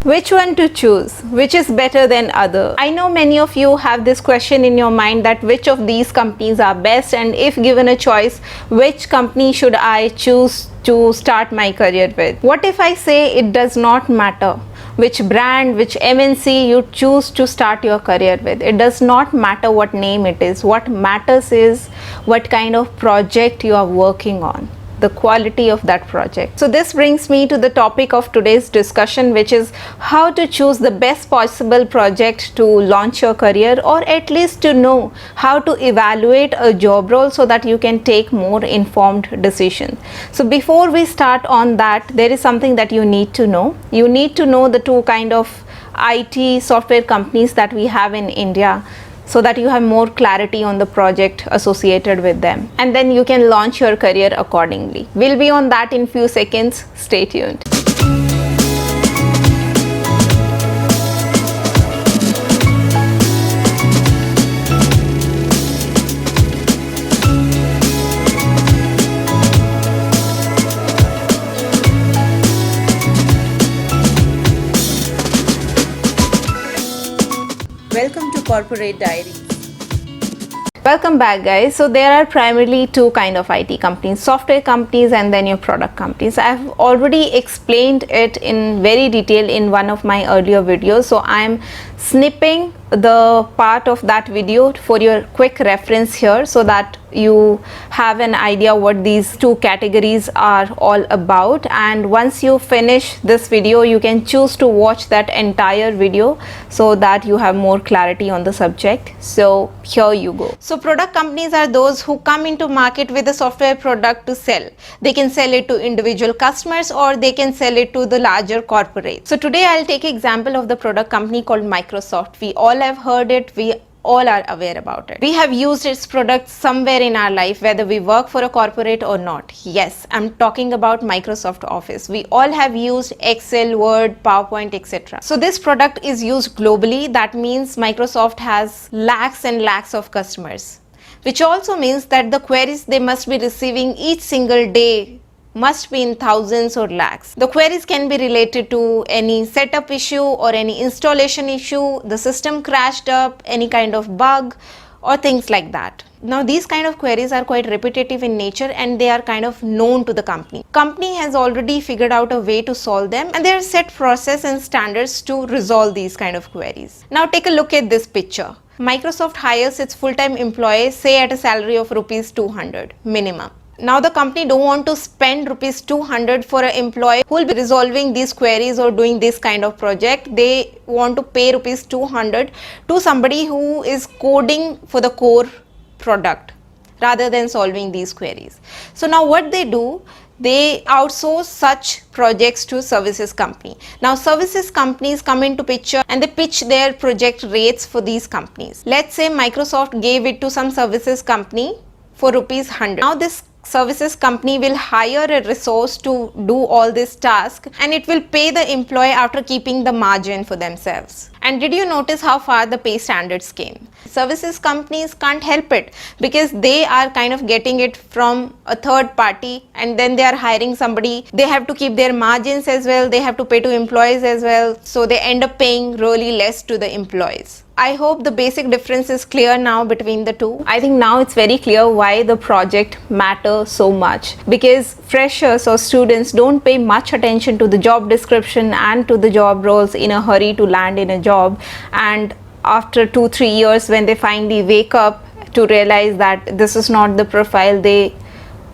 Which one to choose? Which is better than other? I know many of you have this question in your mind that which of these companies are best, and if given a choice, which company should I choose to start my career with? What if I say it does not matter which brand, which MNC you choose to start your career with? It does not matter what name it is. What matters is what kind of project you are working on, the quality of that project. So this brings me to the topic of today's discussion, which is how to choose the best possible project to launch your career, or at least to know how to evaluate a job role so that you can take more informed decisions. So before we start on that, there is something that you need to know. You need to know the two kind of IT software companies that we have in India, so that you have more clarity on the project associated with them, and then you can launch your career accordingly. We'll be on that in few seconds. Stay tuned. Welcome to Corporate Diaries. Welcome back, guys. So there are primarily two kind of IT companies, software companies and then your product companies. I've already explained it in very detail in one of my earlier videos, so I'm snipping the part of that video for your quick reference here, so that you have an idea what these two categories are all about. And once you finish this video, you can choose to watch that entire video so that you have more clarity on the subject. So here you go. So product companies are those who come into market with a software product to sell. They can sell it to individual customers or they can sell it to the larger corporate. So today I'll take example of the product company called Microsoft. We all have heard it. We all are aware about it. We have used its products somewhere in our life, whether we work for a corporate or not. Yes, I'm talking about Microsoft Office. We all have used Excel, Word, PowerPoint, etc. So this product is used globally. That means Microsoft has lakhs and lakhs of customers, which also means that the queries they must be receiving each single day must be in thousands or lakhs. The queries can be related to any setup issue or any installation issue, the system crashed up, any kind of bug or things like that. Now these kind of queries are quite repetitive in nature and they are kind of known to the company. Company has already figured out a way to solve them, and there are set process and standards to resolve these kind of queries. Now take a look at this picture. Microsoft hires its full-time employees, say at a salary of rupees 200 minimum. Now the company don't want to spend rupees 200 for an employee who will be resolving these queries or doing this kind of project. They want to pay rupees 200 to somebody who is coding for the core product rather than solving these queries. So now what they do, they outsource such projects to services company. Now services companies come into picture and they pitch their project rates for these companies. Let's say Microsoft gave it to some services company for rupees 100. Now this services company will hire a resource to do all this task, and it will pay the employee after keeping the margin for themselves. And did you notice how far the pay standards came? Services companies can't help it because they are kind of getting it from a third party, and then they are hiring somebody. They have to keep their margins as well. They have to pay to employees as well. So they end up paying really less to the employees. I hope the basic difference is clear now between the two. I think now it's very clear why the project matters so much, because freshers or students don't pay much attention to the job description and to the job roles in a hurry to land in a job, and after 2-3 years when they finally wake up to realize that this is not the profile they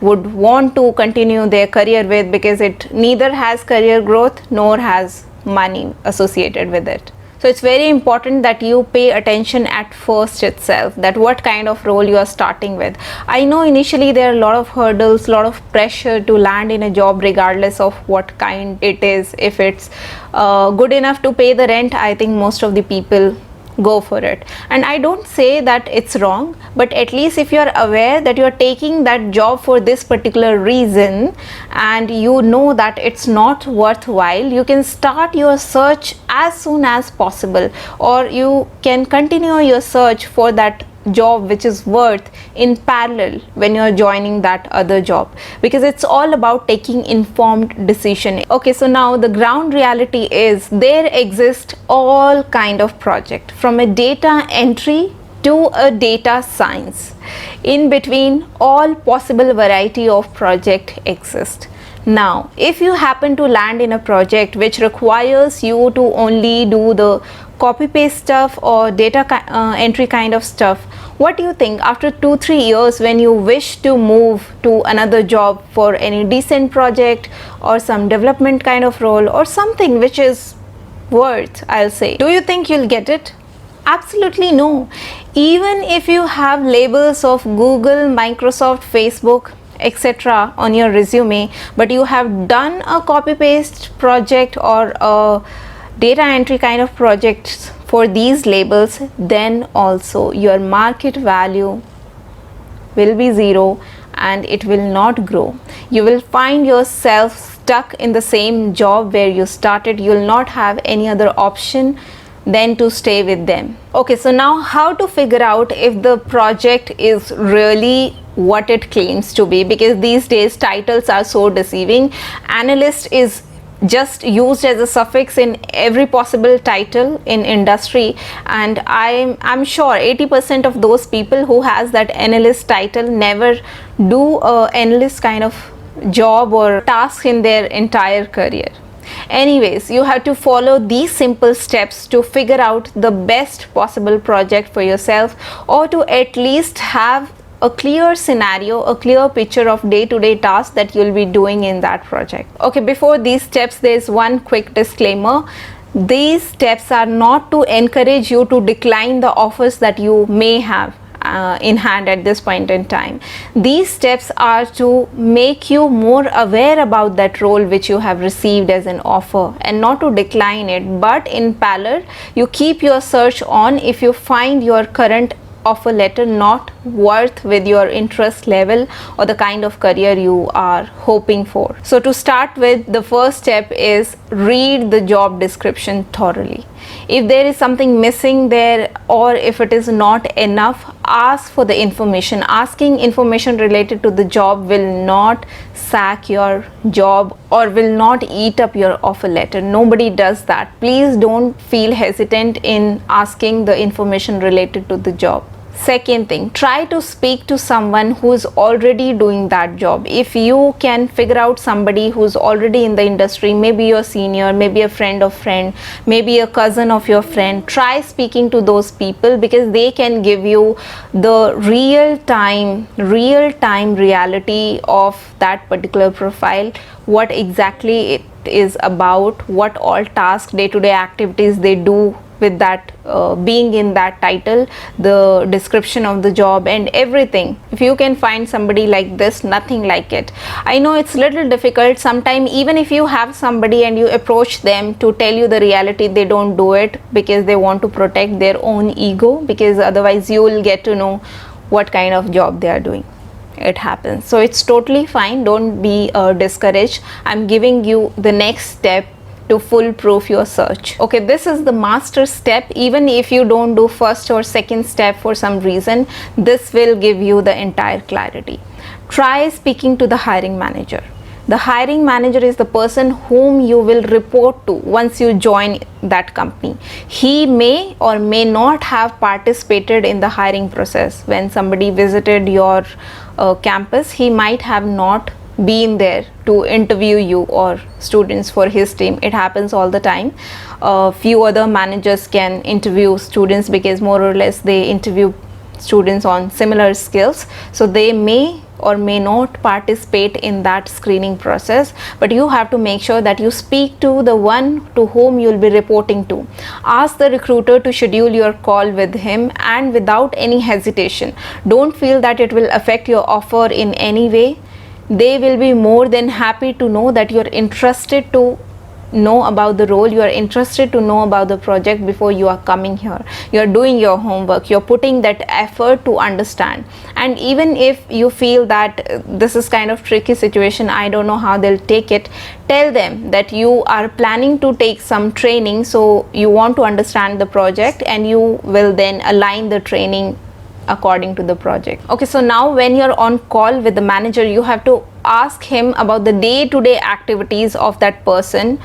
would want to continue their career with, because it neither has career growth nor has money associated with it. So it's very important that you pay attention at first itself, that what kind of role you are starting with. I know initially there are a lot of hurdles, a lot of pressure to land in a job regardless of what kind it is. If it's good enough to pay the rent, I think most of the people go for it. And I don't say that it's wrong, but at least if you're aware that you're taking that job for this particular reason and you know that it's not worthwhile, you can start your search as soon as possible, or you can continue your search for that job which is worth in parallel when you're joining that other job, because it's all about taking informed decision. Okay, so now the ground reality is there exist all kind of project, from a data entry to a data science. In between, all possible variety of project exist. Now, if you happen to land in a project which requires you to only do the copy paste stuff or data entry kind of stuff, what do you think after 2-3 years when you wish to move to another job for any decent project or some development kind of role or something which is worth, I'll say, do you think you'll get it? Absolutely no. Even if you have labels of Google, Microsoft, Facebook, etc. on your resume, but you have done a copy paste project or a data entry kind of projects for these labels, then also your market value will be zero and it will not grow. You will find yourself stuck in the same job where you started. You will not have any other option than to stay with them. Okay, so now how to figure out if the project is really what it claims to be, because these days titles are so deceiving. Analyst is just used as a suffix in every possible title in industry, and I'm sure 80% of those people who has that analyst title never do a analyst kind of job or task in their entire career. Anyways, you have to follow these simple steps to figure out the best possible project for yourself, or to at least have a clear scenario, a clear picture of day-to-day tasks that you'll be doing in that project. Okay, before these steps, there's one quick disclaimer. These steps are not to encourage you to decline the offers that you may have in hand at this point in time. These steps are to make you more aware about that role which you have received as an offer, and not to decline it, but in parallel you keep your search on if you find your current offer letter not worth with your interest level or the kind of career you are hoping for. So to start with, the first step is read the job description thoroughly. If there is something missing there, or if it is not enough, ask for the information. Asking information related to the job will not sack your job or will not eat up your offer letter. Nobody does that. Please don't feel hesitant in asking the information related to the job. Second thing, try to speak to someone who is already doing that job. If you can figure out somebody who's already in the industry, maybe your senior, maybe a friend of friend, maybe a cousin of your friend, try speaking to those people, because they can give you the real time reality of that particular profile, what exactly it is about, what all tasks, day-to-day activities they do with that being in that title, the description of the job and everything. If you can find somebody like this, nothing like it. I know it's little difficult sometimes, even if you have somebody and you approach them to tell you the reality, they don't do it because they want to protect their own ego, because otherwise you will get to know what kind of job they are doing. It happens. So it's totally fine. Don't be discouraged. I'm giving you the next step to foolproof your search. Okay, this is the master step. Even if you don't do first or second step for some reason, this will give you the entire clarity. Try speaking to the hiring manager. The hiring manager is the person whom you will report to once you join that company. He may or may not have participated in the hiring process. When somebody visited your campus, he might have not been there to interview you or students for his team. It happens all the time. Few other managers can interview students because more or less they interview students on similar skills, so they may or may not participate in that screening process, but you have to make sure that you speak to the one to whom you will be reporting to. Ask the recruiter to schedule your call with him, and without any hesitation. Don't feel that it will affect your offer in any way. They will be more than happy to know that you're interested to know about the role, you are interested to know about the project before you are coming here. You're doing your homework, you're putting that effort to understand. And even if you feel that this is kind of tricky situation, I don't know how they'll take it, tell them that you are planning to take some training, so you want to understand the project and you will then align the training according to the project. Okay, so now when you're on call with the manager, you have to ask him about the day-to-day activities of that person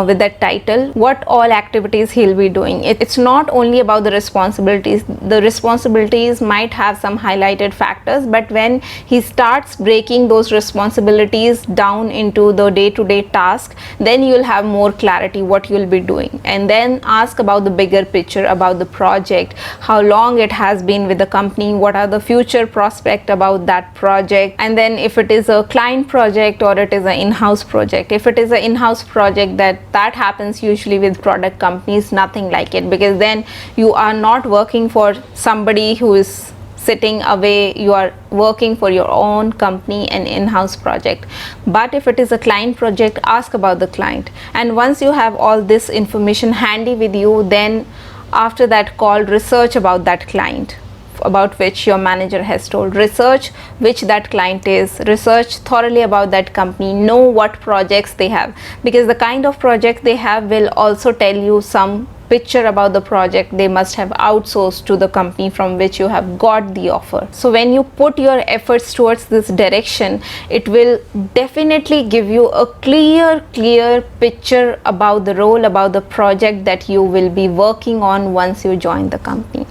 with that title, what all activities he'll be doing. It's not only about the responsibilities. The responsibilities might have some highlighted factors, but when he starts breaking those responsibilities down into the day-to-day task, then you'll have more clarity what you'll be doing. And then ask about the bigger picture about the project, how long it has been with the company, what are the future prospects about that project, and then if it is a client project or it is an in-house project. If it is an in-house project, that happens usually with product companies, nothing like it, because then you are not working for somebody who is sitting away, you are working for your own company and in-house project. But if it is a client project, ask about the client, and once you have all this information handy with you, then after that call, research about that client about which your manager has told, research which that client is, research thoroughly about that company, know what projects they have, because the kind of project they have will also tell you some picture about the project they must have outsourced to the company from which you have got the offer. So when you put your efforts towards this direction, it will definitely give you a clear picture about the role, about the project that you will be working on once you join the company.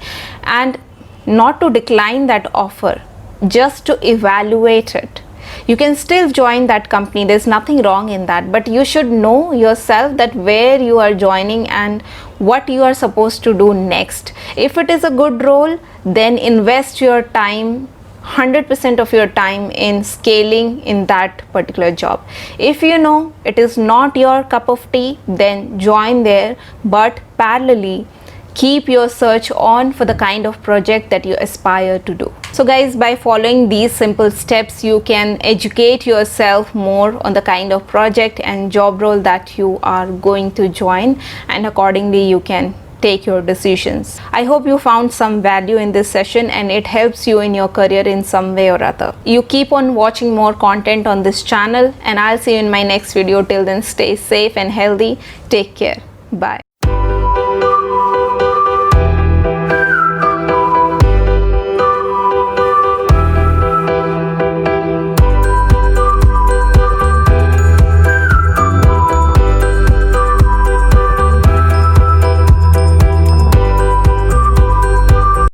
And not to decline that offer, just to evaluate it. You can still join that company, there's nothing wrong in that, but you should know yourself that where you are joining and what you are supposed to do next. If it is a good role, then invest your time, 100% of your time in scaling in that particular job. If you know it is not your cup of tea, then join there, but parallelly keep your search on for the kind of project that you aspire to do. So guys, by following these simple steps, you can educate yourself more on the kind of project and job role that you are going to join, and accordingly you can take your decisions. I hope you found some value in this session and it helps you in your career in some way or other. You keep on watching more content on this channel, and I'll see you in my next video. Till then, stay safe and healthy. Take care. Bye.